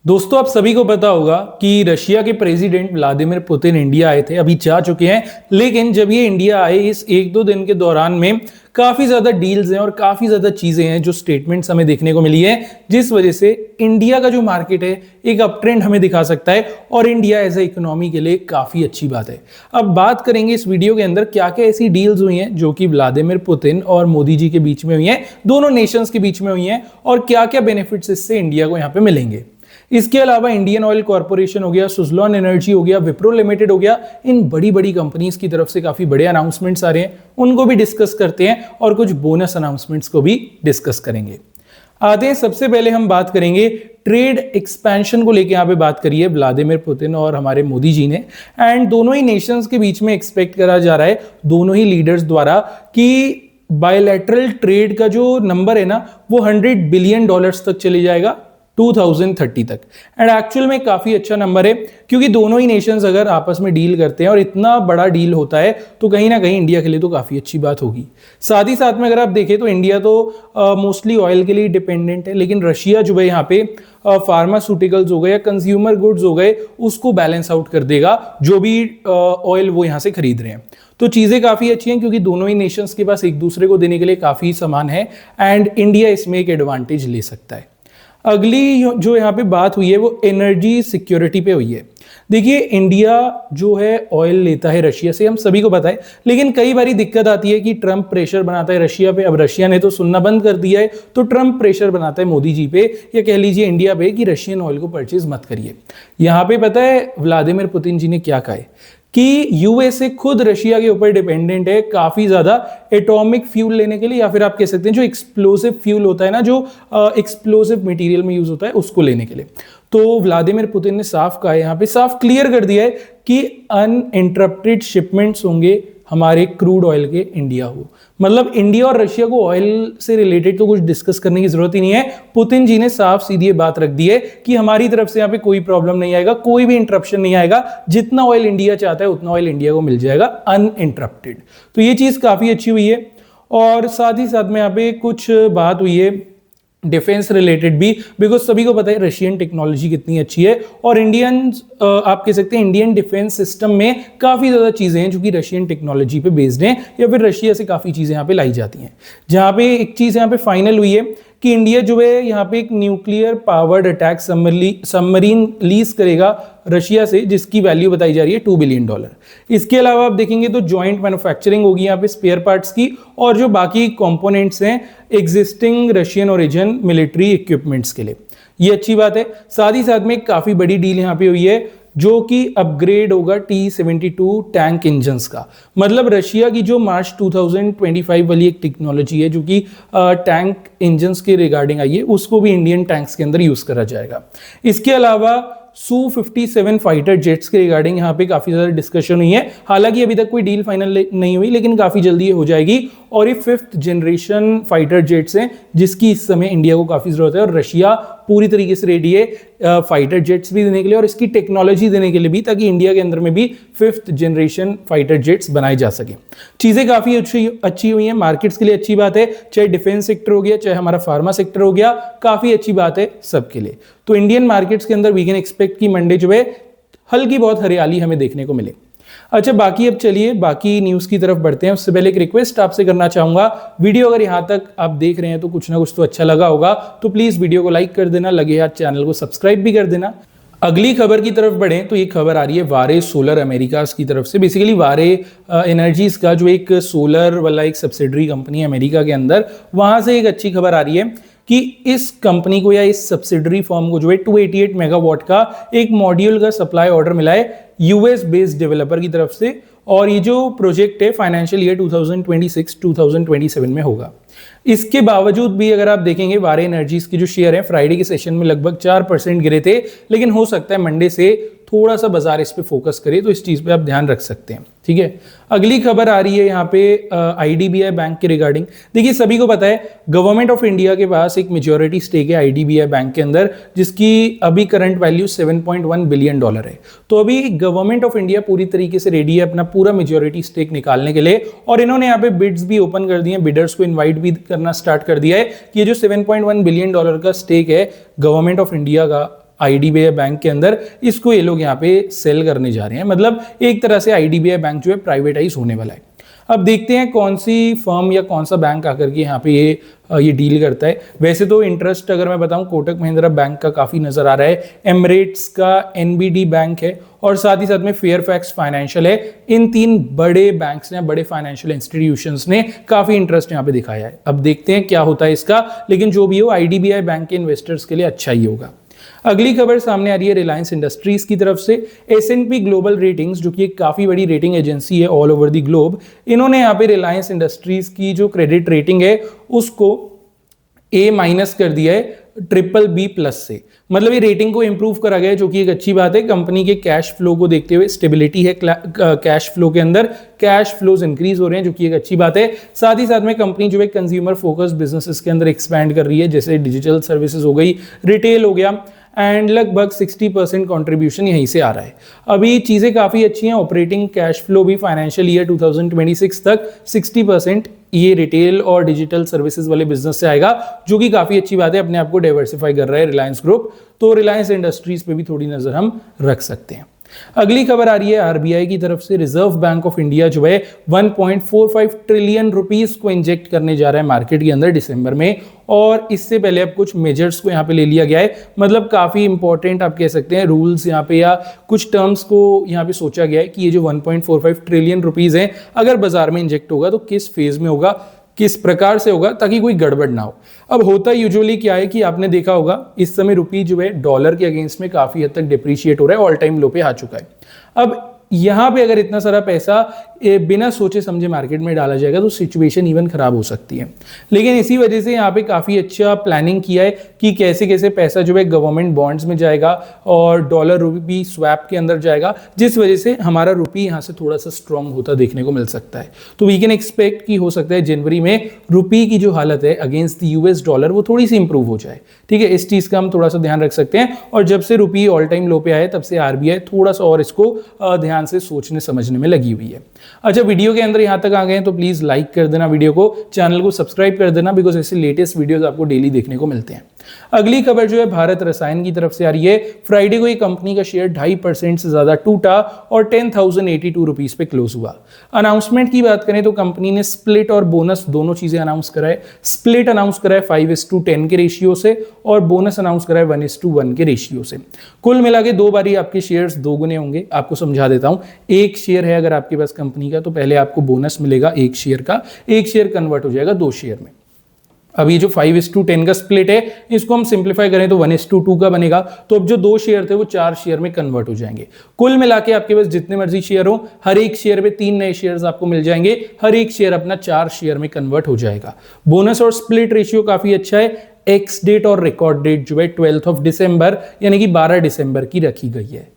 दोस्तों, आप सभी को पता होगा कि रशिया के प्रेसिडेंट व्लादिमीर पुतिन इंडिया आए थे, अभी जा चुके हैं। लेकिन जब ये इंडिया आए, इस एक दो दिन के दौरान में काफी ज्यादा डील्स हैं और काफी ज्यादा चीजें हैं जो स्टेटमेंट्स हमें देखने को मिली है, जिस वजह से इंडिया का जो मार्केट है एक अप ट्रेंड हमें दिखा सकता है और इंडिया एज ए इकोनॉमी के लिए काफी अच्छी बात है। अब बात करेंगे इस वीडियो के अंदर क्या क्या ऐसी डील्स हुई हैं जो कि व्लादिमीर पुतिन और मोदी जी के बीच में हुई हैं, दोनों नेशंस के बीच में हुई हैं, और क्या क्या बेनिफिट्स इससे इंडिया को यहाँ पे मिलेंगे। इसके अलावा इंडियन ऑयल कॉर्पोरेशन हो गया, सुजलॉन एनर्जी हो गया, विप्रो लिमिटेड हो गया, इन बड़ी बड़ी कंपनीज की तरफ से काफी बड़े अनाउंसमेंट्स आ रहे हैं, उनको भी डिस्कस करते हैं और कुछ बोनस अनाउंसमेंट्स को भी डिस्कस करेंगे। आते हैं, सबसे पहले हम बात करेंगे ट्रेड एक्सपेंशन को लेकर। यहाँ पे बात करिए व्लादिमीर पुतिन और हमारे मोदी जी ने, एंड दोनों ही नेशंस के बीच में एक्सपेक्ट करा जा रहा है दोनों ही लीडर्स द्वारा कि बायलैटरल ट्रेड का जो नंबर है ना वो $100 बिलियन तक चले जाएगा 2030 तक। एंड एक्चुअल में काफी अच्छा नंबर है, क्योंकि दोनों ही नेशंस अगर आपस में डील करते हैं और इतना बड़ा डील होता है तो कहीं ना कहीं इंडिया के लिए तो काफी अच्छी बात होगी। साथ ही साथ में अगर आप देखें तो इंडिया तो मोस्टली ऑयल के लिए डिपेंडेंट है, लेकिन रशिया जो है यहाँ पे फार्मास्यूटिकल्स हो गए या कंज्यूमर गुड्स हो गए उसको बैलेंस आउट कर देगा, जो भी ऑयल वो यहाँ से खरीद रहे हैं। तो चीजें काफी अच्छी हैं क्योंकि दोनों ही नेशंस के पास एक दूसरे को देने के लिए काफी सामान है एंड इंडिया इसमें एक एडवांटेज ले सकता है। अगली जो यहाँ पे बात हुई है वो एनर्जी सिक्योरिटी पे हुई है। देखिए, इंडिया जो है ऑयल लेता है रशिया से, हम सभी को पता है, लेकिन कई बारी दिक्कत आती है कि ट्रंप प्रेशर बनाता है रशिया पे। अब रशिया ने तो सुनना बंद कर दिया है, तो ट्रंप प्रेशर बनाता है मोदी जी पे या कह लीजिए इंडिया पे कि रशियन ऑयल को परचेज मत करिए। यहाँ पे पता है व्लादिमीर पुतिन जी ने क्या कहा है कि यूएसए खुद रशिया के ऊपर डिपेंडेंट है काफी ज्यादा एटॉमिक फ्यूल लेने के लिए, या फिर आप कह सकते हैं जो एक्सप्लोसिव फ्यूल होता है ना, जो एक्सप्लोसिव मटेरियल में यूज होता है उसको लेने के लिए। तो व्लादिमीर पुतिन ने साफ कहा है, यहाँ पे साफ क्लियर कर दिया है कि अनइंटरप्टेड शिपमेंट्स होंगे हमारे क्रूड ऑयल के इंडिया हो। मतलब इंडिया और रशिया को ऑयल से रिलेटेड तो कुछ डिस्कस करने की जरूरत ही नहीं है। पुतिन जी ने साफ सीधी बात रख दी है कि हमारी तरफ से यहाँ पे कोई प्रॉब्लम नहीं आएगा, कोई भी इंटरप्शन नहीं आएगा, जितना ऑयल इंडिया चाहता है उतना ऑयल इंडिया को मिल जाएगा अनइंटरप्टेड। तो ये चीज काफी अच्छी हुई है। और साथ ही साथ में यहाँ पे कुछ बात हुई है डिफेंस रिलेटेड भी, बिकॉज सभी को पता है रशियन टेक्नोलॉजी कितनी अच्छी है और इंडियन आप कह सकते हैं इंडियन डिफेंस सिस्टम में काफी ज्यादा चीजें हैं जो कि रशियन टेक्नोलॉजी पे बेस्ड हैं, या फिर रशिया से काफी चीजें यहाँ पे लाई जाती हैं। जहाँ पे एक चीज यहाँ पे फाइनल हुई है कि इंडिया जो है यहाँ पे एक nuclear powered attack submarine lease करेगा रशिया से, जिसकी वैल्यू बताई जा रही है $2 बिलियन। इसके अलावा आप देखेंगे तो जॉइंट मैन्युफैक्चरिंग होगी यहाँ पे स्पेयर पार्ट्स की, और जो बाकी कंपोनेंट्स हैं existing Russian origin military equipments के लिए, ये अच्छी बात है। साथ ही साथ में काफी बड़ी डील यहाँ पे हुई है जो कि अपग्रेड होगा T-72 टैंक इंजन्स का। मतलब रशिया की जो मार्च 2025 वाली एक टेक्नोलॉजी है जो कि टैंक इंजन्स के रिगार्डिंग आई है, उसको भी इंडियन टैंक्स के अंदर यूज करा जाएगा। इसके अलावा Su-57 फाइटर जेट्स के रिगार्डिंग यहाँ पे काफी ज्यादा डिस्कशन हुई है। हालांकि अभी तक कोई डील फाइनल नहीं हुई, लेकिन काफी जल्दी ये हो जाएगी। और ये 5th जनरेशन फाइटर जेट्स हैं जिसकी इस समय इंडिया को काफी जरूरत है, और रशिया पूरी तरीके से रेडी है फाइटर जेट्स भी देने के लिए और इसकी टेक्नोलॉजी देने के लिए भी, ताकि इंडिया के अंदर में भी 5th जनरेशन फाइटर जेट्स बनाए जा सके। चीजें काफी अच्छी हुई हैं, मार्केट्स के लिए अच्छी बात है, चाहे डिफेंस सेक्टर हो गया, चाहे हमारा फार्मा सेक्टर हो गया, काफी अच्छी बात है सबके लिए। तो इंडियन मार्केट्स के अंदर वी कैन एक्सपेक्ट कि मंडे जो है हल्की बहुत हरियाली हमें देखने को मिले। अच्छा, बाकी अब चलिए बाकी न्यूज की तरफ बढ़ते हैं। उससे पहले एक रिक्वेस्ट आपसे करना चाहूंगा, वीडियो अगर यहां तक आप देख रहे हैं तो कुछ ना कुछ तो अच्छा लगा होगा, तो प्लीज वीडियो को लाइक कर देना, लगे हाथ चैनल को सब्सक्राइब भी कर देना। अगली खबर की तरफ बढ़ें तो ये खबर आ रही है वारे सोलर अमेरिकास की तरफ से। बेसिकली वारे एनर्जीज का जो एक सोलर वाला एक सब्सिडरी कंपनी है अमेरिका के अंदर, वहां से एक अच्छी खबर आ रही है कि इस कंपनी को या इस सब्सिडरी फर्म को जो है 288 मेगावाट का एक मॉड्यूल का सप्लाई ऑर्डर मिला है यूएस बेस्ड डेवलपर की तरफ से, और ये जो प्रोजेक्ट है फाइनेंशियल ईयर 2026-2027 में होगा। इसके बावजूद भी अगर आप देखेंगे वारे एनर्जीज की जो शेयर है फ्राइडे के सेशन में लगभग 4% गिरे थे, लेकिन हो सकता है मंडे से थोड़ा सा बाजार इस पे फोकस करे, तो इस चीज पे आप ध्यान रख सकते हैं। ठीक है, अगली खबर आ रही है यहाँ पे आईडीबीआई बैंक के रिगार्डिंग। देखिए, सभी को पता है गवर्नमेंट ऑफ इंडिया के पास एक मेजॉरिटी स्टेक है आईडीबीआई बैंक के अंदर, जिसकी अभी करंट वैल्यू $7.1 बिलियन है। तो अभी गवर्नमेंट ऑफ इंडिया पूरी तरीके से रेडी है अपना पूरा मेजॉरिटी स्टेक निकालने के लिए, और इन्होंने यहाँ पे बिड्स भी ओपन कर दिए, बिडर्स को इन्वाइट भी करना स्टार्ट कर दिया है कि ये जो $7.1 बिलियन का स्टेक है गवर्नमेंट ऑफ इंडिया का आईडीबीआई बैंक के अंदर, इसको ये लोग यहाँ पे सेल करने जा रहे हैं। मतलब एक तरह से आईडीबीआई बैंक जो है प्राइवेटाइज होने वाला है। अब देखते हैं कौन सी फर्म या कौन सा बैंक आकर के यहाँ पे ये डील करता है। वैसे तो इंटरेस्ट अगर मैं बताऊं कोटक महिंद्रा बैंक का काफी नजर आ रहा है, एमिरेट्स का एनबीडी बैंक है और साथ ही साथ में फेयरफैक्स फाइनेंशियल है। इन 3 बड़े बैंक्स ने, बड़े फाइनेंशियल इंस्टीट्यूशंस ने काफी इंटरेस्ट यहाँ पे दिखाया है। अब देखते हैं क्या होता है इसका, लेकिन जो भी हो आईडीबीआई बैंक के इन्वेस्टर्स के लिए अच्छा ही होगा। अगली खबर सामने आ रही है रिलायंस इंडस्ट्रीज की तरफ से। S&P ग्लोबल रेटिंग्स, जो कि एक काफी बड़ी रेटिंग एजेंसी है ऑल ओवर द ग्लोब, इन्होंने यहाँ पे रिलायंस इंडस्ट्रीज की जो क्रेडिट रेटिंग है उसको A- कर दिया है BBB+ से। मतलब ये रेटिंग को इंप्रूव करा गया है, जो कि एक अच्छी बात है। कंपनी के कैश फ्लो को देखते हुए स्टेबिलिटी है कैश फ्लो के अंदर, कैश फ्लोज इंक्रीज हो रहे हैं, जो कि एक अच्छी बात है। साथ ही साथ में कंपनी जो है कंज्यूमर फोकस्ड बिजनेसेस के अंदर एक्सपैंड कर रही है, जैसे डिजिटल सर्विसेज हो गई, रिटेल हो गया, एंड लगभग 60% कंट्रीब्यूशन यहीं से आ रहा है। अभी चीजें काफी अच्छी हैं। ऑपरेटिंग कैश फ्लो भी फाइनेंशियल ईयर 2026 तक 60% ये रिटेल और डिजिटल सर्विसेज वाले बिजनेस से आएगा, जो कि काफी अच्छी बात है। अपने आप को डाइवर्सिफाई कर रहा है रिलायंस ग्रुप, तो रिलायंस इंडस्ट्रीज पे भी थोड़ी नजर हम रख सकते हैं। अगली खबर आ रही है आरबीआई की तरफ से। रिजर्व बैंक ऑफ इंडिया जो है 1.45 ट्रिलियन रुपीस को इंजेक्ट करने जा रहा है मार्केट के अंदर दिसंबर में, और इससे पहले अब कुछ मेजर्स को यहाँ पे ले लिया गया है। मतलब काफी इंपॉर्टेंट आप कह सकते हैं रूल्स यहाँ पे या कुछ टर्म्स को यहाँ पे सोचा गया है कि ये जो 1.45 ट्रिलियन रुपीस है अगर बाजार में इंजेक्ट होगा तो किस फेज में होगा, किस प्रकार से होगा, ताकि कोई गड़बड़ ना हो। अब होता यूजुअली क्या है कि आपने देखा होगा इस समय रुपी जो है डॉलर के अगेंस्ट में काफी हद तक डिप्रिशिएट हो रहा है, ऑल टाइम लो पे आ चुका है। अब यहां पे अगर इतना सारा पैसा बिना सोचे समझे मार्केट में डाला जाएगा तो सिचुएशन इवन खराब हो सकती है। लेकिन इसी वजह से यहाँ पे काफी अच्छा प्लानिंग किया है कि कैसे कैसे पैसा जो है गवर्नमेंट बॉन्ड्स में जाएगा और डॉलर रुपी स्वैप के अंदर जाएगा, जिस वजह से हमारा रुपी यहाँ से थोड़ा सा स्ट्रांग होता देखने को मिल सकता है। तो वी कैन एक्सपेक्ट कि हो सकता है जनवरी में रुपी की जो हालत है अगेंस्ट द यूएस डॉलर वो थोड़ी सी इंप्रूव हो जाए। ठीक है, इस चीज का हम थोड़ा सा ध्यान रख सकते हैं। और जब से रुपी ऑल टाइम लो पे आए तब से आरबीआई थोड़ा सा और इसको ध्यान से सोचने समझने में लगी हुई है। अच्छा, वीडियो के अंदर यहां तक आ गए हैं तो प्लीज लाइक कर देना वीडियो को, चैनल को सब्सक्राइब कर देना, बिकॉज ऐसे लेटेस्ट वीडियोस आपको डेली देखने को मिलते हैं। अगली खबर जो है भारत रसायन की तरफ से आ रही है। फ्राइडे को ये कंपनी का शेयर 2.5% से ज्यादा टूटा और 10,082 रुपीस पे क्लोज हुआ। अनाउंसमेंट की बात करें तो कंपनी ने स्प्लिट और बोनस दोनों चीजें अनाउंस कराए। स्प्लिट अनाउंस कराए 5:10 के रेशियो से और बोनस अनाउंस कराए 1:1 के रेशियो से। कुल मिला के 2 बारी आपके शेयर्स 2 गुने होंगे। आपको समझा देता हूं, एक शेयर है अगर आपके पास कंपनी का तो पहले आपको बोनस मिलेगा एक शेयर का, एक शेयर कन्वर्ट हो जाएगा 2 शेयर में। अब ये जो 5:10 का स्प्लिट है इसको हम सिंप्लीफाई करें तो 1:2 का बनेगा। तो अब जो 2 शेयर थे वो 4 शेयर में कन्वर्ट हो जाएंगे। कुल मिला के आपके पास जितने मर्जी शेयर हो, हर एक शेयर पे 3 नए शेयर्स आपको मिल जाएंगे, हर एक शेयर अपना 4 शेयर में कन्वर्ट हो जाएगा। बोनस और स्प्लिट रेशियो काफी अच्छा है। एक्स डेट और रिकॉर्ड डेट जो है 12 दिसंबर यानी कि 12 दिसंबर की रखी गई है।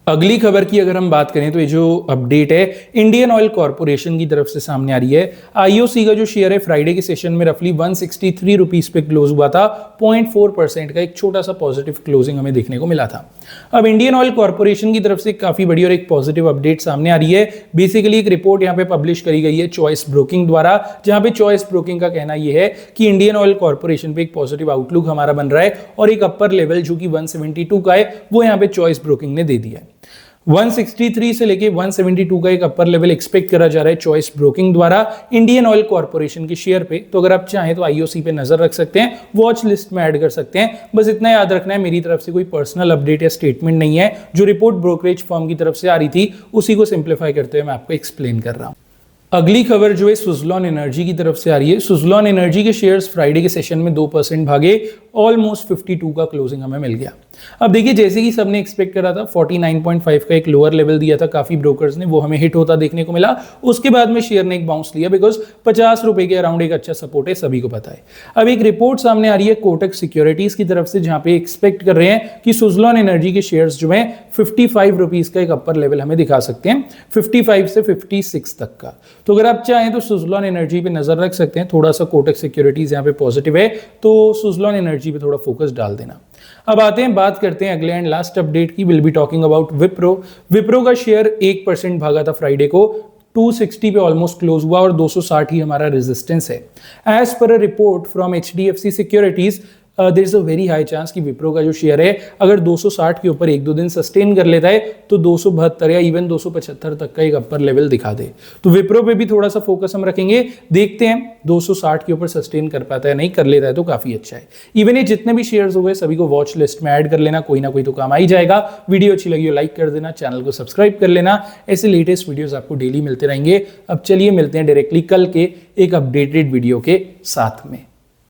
अगली खबर की अगर हम बात करें तो ये जो अपडेट है इंडियन ऑयल कॉर्पोरेशन की तरफ से सामने आ रही है। आईओसी का जो शेयर है फ्राइडे के सेशन में रफली 163 रुपीस पे क्लोज हुआ था। 0.4% का एक छोटा सा पॉजिटिव क्लोजिंग हमें देखने को मिला था। अब इंडियन ऑयल कॉर्पोरेशन की तरफ से काफी बड़ी और एक पॉजिटिव अपडेट सामने आ रही है। बेसिकली एक रिपोर्ट यहाँ पे पब्लिश करी गई है चॉइस ब्रोकिंग द्वारा, जहां पे चॉइस ब्रोकिंग का कहना यह है कि इंडियन ऑयल कॉर्पोरेशन पे एक पॉजिटिव आउटलुक हमारा बन रहा है और एक अपर लेवल जो कि 172 का है वो यहाँ पे चॉइस ब्रोकिंग ने दे दिया है। 163 से लेके 172 का एक अपर लेवल एक्सपेक्ट करा जा रहा है चॉइस ब्रोकिंग द्वारा इंडियन ऑयल कॉर्पोरेशन के शेयर पे। तो अगर आप चाहें तो आईओसी पे नजर रख सकते हैं, वॉच लिस्ट में ऐड कर सकते हैं। बस इतना याद रखना है, मेरी तरफ से कोई पर्सनल अपडेट या स्टेटमेंट नहीं है। जो रिपोर्ट ब्रोकरेज फर्म की तरफ से आ रही थी उसी को सिंप्लीफाई करते हुए मैं आपको एक्सप्लेन कर रहा हूं। अगली खबर जो है सुजलॉन एनर्जी की तरफ से आ रही है। सुजलॉन एनर्जी के शेयर्स फ्राइडे के सेशन में 2% भागे, ऑलमोस्ट 52 का क्लोजिंग हमें मिल गया। अब देखिए जैसे कि सबने एक्सपेक्ट करा था 49.5 का एक लोअर लेवल दिया था काफी ब्रोकर्स ने, वो हमें हिट होता देखने को मिला। उसके बाद में शेयर ने एक बाउंस लिया बिकॉज 50 रुपए के अराउंड एक अच्छा सपोर्ट है, सभी को पता है। अब एक रिपोर्ट सामने आ रही है कोटक सिक्योरिटीज की तरफ से, जहां पे एक्सपेक्ट कर रहे हैं कि सुजलॉन एनर्जी के शेयर्स जो है 55 रुपीज का एक अपर लेवल हमें दिखा सकते हैं, 55 से 56 तक का। तो अगर आप चाहें तो सुजलॉन एनर्जी पे नजर रख सकते हैं। थोड़ा सा कोटक सिक्योरिटीज यहाँ पे पॉजिटिव है तो सुजलॉन एनर्जी पे थोड़ा फोकस डाल देना। अब आते हैं, बात करते हैं अगले एंड लास्ट अपडेट की। Will be talking about Wipro. Wipro का शेयर 1% भागा था फ्राइडे को, 260 पे ऑलमोस्ट क्लोज हुआ और 260 ही हमारा रेजिस्टेंस है। As per a report from HDFC securities, there is a very high chance कि विप्रो का जो शेयर है अगर 260 के ऊपर एक दो दिन सस्टेन कर लेता है तो 272 या इवन 275 तक का एक अपर लेवल दिखा दे। तो विप्रो पे भी थोड़ा सा फोकस हम रखेंगे, देखते हैं 260 के ऊपर सस्टेन कर पाता है, नहीं कर लेता है तो काफी अच्छा है। इवन ये जितने भी शेयर्स हो गए सभी को वॉच लिस्ट में ऐड कर लेना, कोई ना कोई तो काम आ ही जाएगा। वीडियो अच्छी लगी हो लाइक कर देना, चैनल को सब्सक्राइब कर लेना, ऐसे लेटेस्ट वीडियोस आपको डेली मिलते रहेंगे। अब चलिए मिलते हैं डायरेक्टली कल के एक अपडेटेड वीडियो के साथ में।